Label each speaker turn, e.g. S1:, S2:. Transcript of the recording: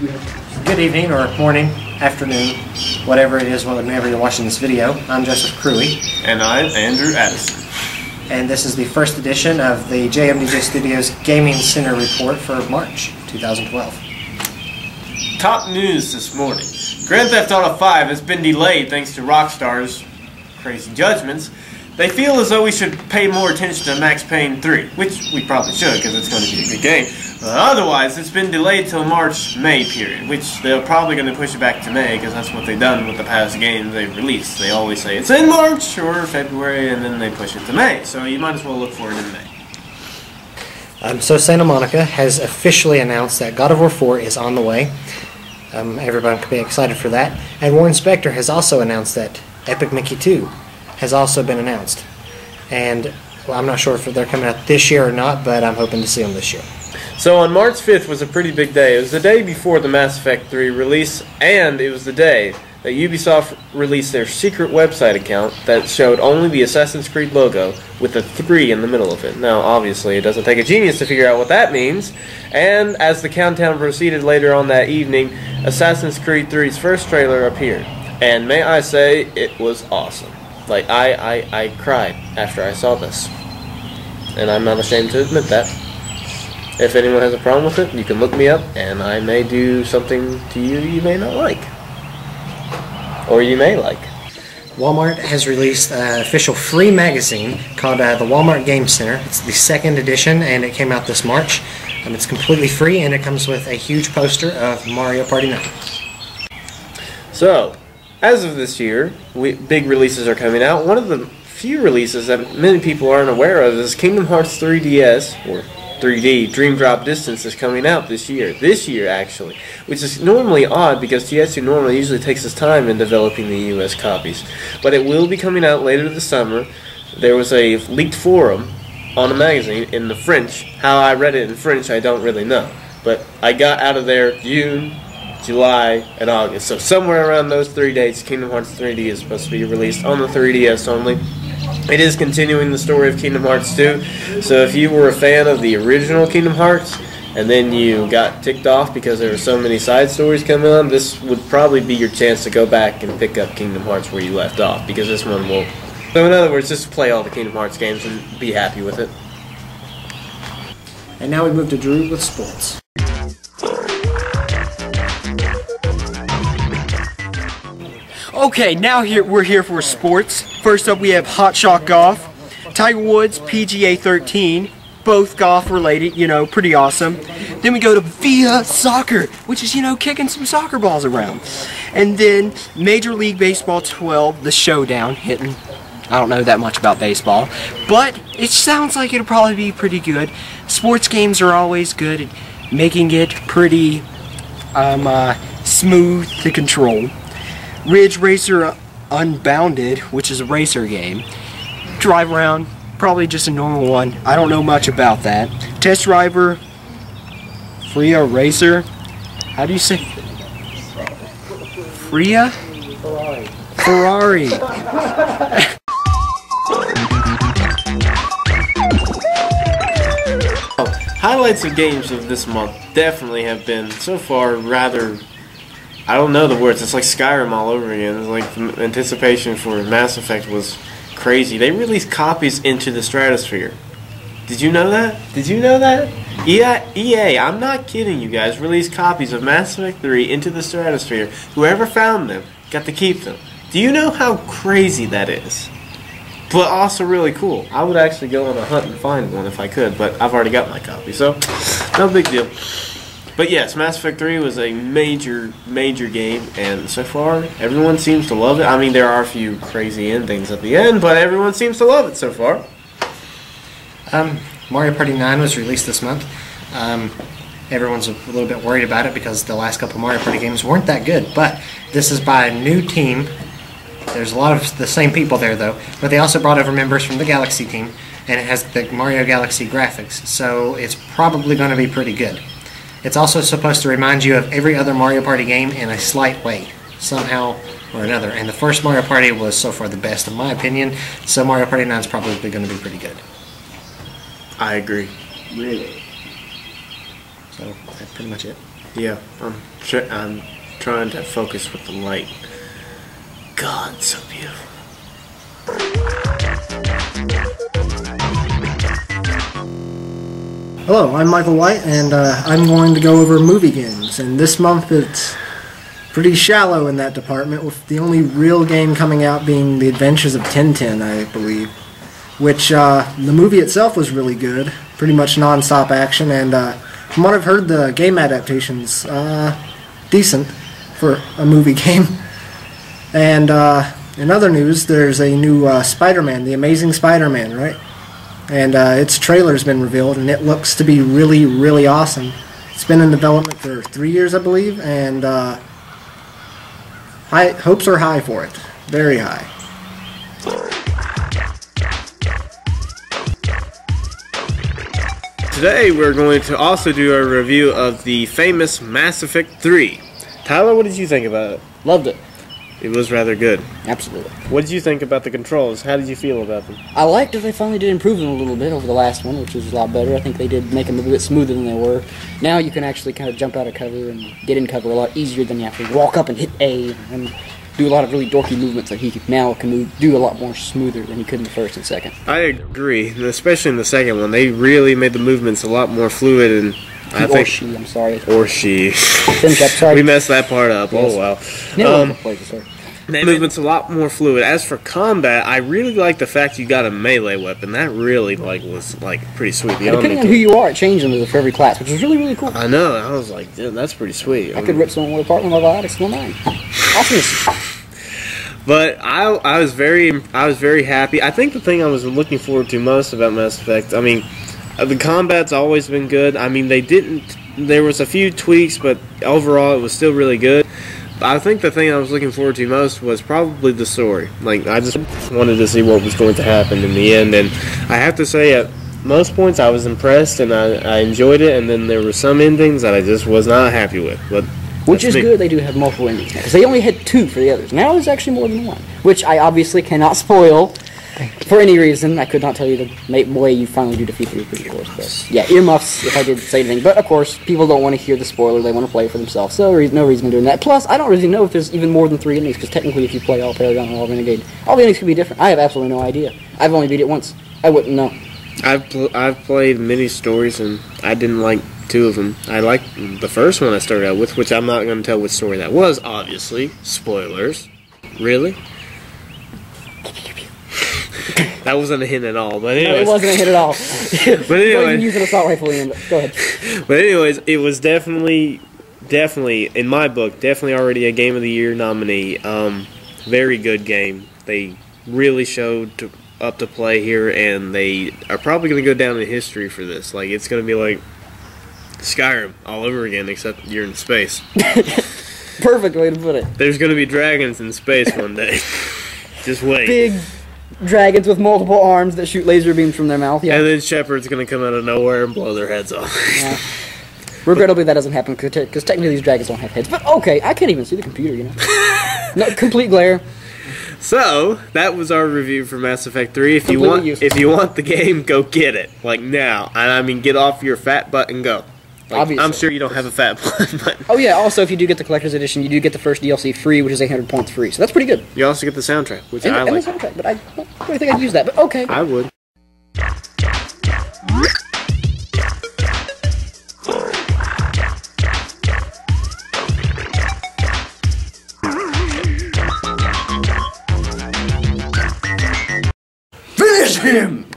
S1: Good evening, or morning, afternoon, whatever it is, whenever you're watching this video. I'm Joseph Cruey.
S2: And I'm Andrew Addison.
S1: And this is the first edition of the Jmdjstudios Gaming Center Report for March 2012.
S2: Top news this morning. Grand Theft Auto 5 has been delayed thanks to Rockstar's crazy judgments. They feel as though we should pay more attention to Max Payne 3, which we probably should because it's going to be a good game. Otherwise, it's been delayed till March-May period, which they're probably going to push it back to May because that's what they've done with the past games they've released. They always say it's in March or February and then they push it to May, so you might as well look for it in May.
S1: So Santa Monica has officially announced that God of War 4 is on the way. Everyone can be excited for that. And Warren Spector has also announced that Epic Mickey 2 has also been announced. And well, I'm not sure if they're coming out this year or not, but I'm hoping to see them this year.
S2: So on March 5th was a pretty big day. It was the day before the Mass Effect 3 release, and it was the day that Ubisoft released their secret website account that showed only the Assassin's Creed logo with a 3 in the middle of it. Now, obviously, it doesn't take a genius to figure out what that means, and as the countdown proceeded later on that evening, Assassin's Creed 3's first trailer appeared. And may I say, it was awesome. Like, I cried after I saw this. And I'm not ashamed to admit that. If anyone has a problem with it, you can look me up, and I may do something to you you may not like. Or you may like.
S1: Walmart has released an official free magazine called the Walmart Game Center. It's the second edition, and it came out this March. It's completely free, and it comes with a huge poster of Mario Party 9.
S2: So, as of this year, big releases are coming out. One of the few releases that many people aren't aware of is Kingdom Hearts 3DS, or 3D, Dream Drop Distance, is coming out this year. This year, actually. Which is normally odd because TSU usually takes its time in developing the US copies. But it will be coming out later this summer. There was a leaked forum on a magazine in the French. How I read it in French, I don't really know. But I got out of there June, July, and August. So somewhere around those 3 dates, Kingdom Hearts 3D is supposed to be released on the 3DS only. It is continuing the story of Kingdom Hearts 2. So if you were a fan of the original Kingdom Hearts, and then you got ticked off because there were so many side stories coming on, this would probably be your chance to go back and pick up Kingdom Hearts where you left off, because this one will... So in other words, just play all the Kingdom Hearts games and be happy with it.
S1: And now we move to Drew with sports.
S3: Okay, now we're here for sports. First up, we have Hot Shot Golf, Tiger Woods, PGA 13, both golf related, pretty awesome. Then we go to Via Soccer, which is, kicking some soccer balls around. And then Major League Baseball 12, The Showdown, hitting. I don't know that much about baseball, but it sounds like it'll probably be pretty good. Sports games are always good at making it pretty smooth to control. Ridge Racer Unbounded, which is a racer game. Drive around, probably just a normal one. I don't know much about that. Test Driver, Freya Racer. How do you say? Freya? Ferrari.
S2: Highlights of games of this month definitely have been, so far, rather... I don't know the words. It's like Skyrim all over again. It's like the anticipation for Mass Effect was crazy. They released copies into the stratosphere. Did you know that? Did you know that? EA, I'm not kidding you guys, released copies of Mass Effect 3 into the stratosphere. Whoever found them got to keep them. Do you know how crazy that is? But also really cool. I would actually go on a hunt and find one if I could, but I've already got my copy, so no big deal. But yes, Mass Effect 3 was a major game, and so far, everyone seems to love it. I mean, there are a few crazy endings at the end, but everyone seems to love it so far.
S1: Mario Party 9 was released this month. Everyone's a little bit worried about it because the last couple Mario Party games weren't that good, but this is by a new team. There's a lot of the same people there, though, but they also brought over members from the Galaxy team, and it has the Mario Galaxy graphics, so it's probably going to be pretty good. It's also supposed to remind you of every other Mario Party game in a slight way, somehow or another. And the first Mario Party was so far the best, in my opinion, so Mario Party 9 is probably going to be pretty good.
S2: I agree.
S1: Really? So, that's pretty much it.
S2: Yeah, I'm trying to focus with the light. God, so beautiful.
S4: Hello, I'm Michael White, and I'm going to go over movie games. And this month it's pretty shallow in that department, with the only real game coming out being The Adventures of Tintin, I believe. Which, the movie itself was really good, pretty much non-stop action, and from what I've heard, the game adaptation's decent for a movie game. And in other news, there's a new Spider-Man, The Amazing Spider-Man, right? And its trailer's been revealed, and it looks to be really, really awesome. It's been in development for 3 years, I believe, and hopes are high for it. Very high.
S2: Today we're going to also do a review of the famous Mass Effect 3. Tyler, what did you think about it?
S5: Loved it.
S2: It was rather good.
S5: Absolutely.
S2: What did you think about the controls? How did you feel about them?
S5: I liked that they finally did improve them a little bit over the last one, which was a lot better. I think they did make them a bit smoother than they were. Now you can actually kind of jump out of cover and get in cover a lot easier than you have to walk up and hit A and do a lot of really dorky movements that he now can do a lot more smoother than he could in the first and second.
S2: I agree, especially in the second one. They really made the movements a lot more fluid, and I think...
S5: Or she, I'm sorry.
S2: Or she.
S5: Finish up, sorry.
S2: We messed that part up.
S5: Yes.
S2: Oh, wow.
S5: Sorry.
S2: The movement's a lot more fluid. As for combat, I really like the fact you got a melee weapon. That really was pretty sweet.
S5: Depending on who you are, it changed them for every class, which was really, really cool.
S2: I know. I was like, dude, that's pretty sweet.
S5: I could rip someone apart with my biotics in my mind. Awesomeness.
S2: But I was very happy. I think the thing I was looking forward to most about Mass Effect, I mean, the combat's always been good. I mean, there was a few tweaks, but overall it was still really good. I think the thing I was looking forward to most was probably the story. Like, I just wanted to see what was going to happen in the end, and I have to say, at most points I was impressed and I enjoyed it, and then there were some endings that I just was not happy with. But
S5: which is good. They do have multiple endings now, because they only had 2 for the others. Now there's actually more than 1, which I obviously cannot spoil for any reason. I could not tell you the way you finally do defeat the Reapers, of course. But yeah, earmuffs if I did say anything. But of course, people don't want to hear the spoiler. They want to play it for themselves. So no reason in doing that. Plus, I don't really know if there's even more than 3 endings, because technically if you play all Paragon or all Renegade, all the endings could be different. I have absolutely no idea. I've only beat it once. I wouldn't know.
S2: I've played many stories, and I didn't like 2 of them. I liked the first one I started out with, which I'm not going to tell which story that was, obviously. Spoilers. Really? That wasn't a hint at all, but anyways.
S5: No, it wasn't a hint at all.
S2: But anyway.
S5: You can use an assault rifle in it. Go ahead.
S2: But anyways, it was definitely, in my book, definitely already a Game of the Year nominee. Very good game. They really showed up to play here, and they are probably going to go down in history for this. Like, it's going to be like Skyrim all over again, except you're in space.
S5: Perfect way to put it.
S2: There's going to be dragons in space one day. Just wait.
S5: Big dragons with multiple arms that shoot laser beams from their mouth. Yeah.
S2: And then Shepard's going to come out of nowhere and blow their heads off.
S5: Yeah. Regrettably, that doesn't happen because technically these dragons don't have heads. But okay, I can't even see the computer, you know. No, complete glare.
S2: So that was our review for Mass Effect 3. If you want the game, go get it, like now. And I mean, get off your fat butt and go. Like,
S5: obviously.
S2: I'm sure you don't have a fat butt. But
S5: oh yeah. Also, if you do get the collector's edition, you do get the first DLC free, which is 800 points free. So that's pretty good.
S2: You also get the soundtrack, which I like.
S5: And the soundtrack, but I don't really think I'd use that. But okay.
S2: I would.
S4: Finish him!